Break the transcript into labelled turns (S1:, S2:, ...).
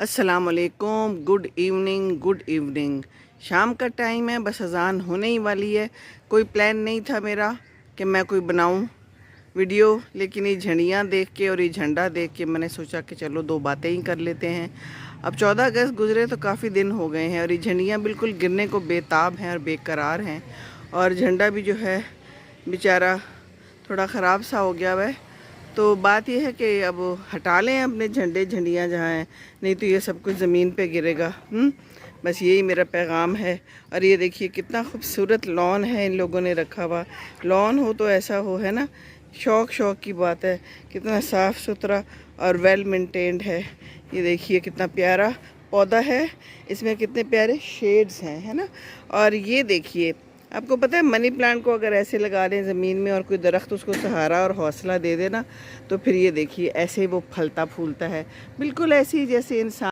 S1: अस्सलाम वालेकुम, good evening. शाम का टाइम है, बस अजान होने ही वाली है। कोई प्लान नहीं था मेरा कि मैं कोई बनाऊं वीडियो, लेकिन ये झंडियाँ देख के और ये झंडा देख के मैंने सोचा कि चलो दो बातें ही कर लेते हैं। अब 14 अगस्त गुजरे तो काफ़ी दिन हो गए हैं और ये झंडियाँ बिल्कुल गिरने को बेताब हैं और बेकरार हैं। और झंडा भी जो है बेचारा थोड़ा ख़राब सा हो गया हुआ है। तो बात यह है कि अब हटा लें अपने झंडे झंडियाँ जहाँ हैं, नहीं तो ये सब कुछ ज़मीन पे गिरेगा। बस यही मेरा पैगाम है। और ये देखिए कितना खूबसूरत लॉन है इन लोगों ने रखा हुआ। लॉन हो तो ऐसा हो, है ना, शौक़ की बात है। कितना साफ़ सुथरा और वेल मेंटेन्ड है। ये देखिए कितना प्यारा पौधा है, इसमें कितने प्यारे शेड्स हैं, है ना। और ये देखिए, आपको पता है मनी प्लांट को अगर ऐसे लगा दें ज़मीन में और कोई दरख्त उसको सहारा और हौसला दे देना, तो फिर ये देखिए ऐसे ही वो फलता फूलता है, बिल्कुल ऐसे ही जैसे इंसान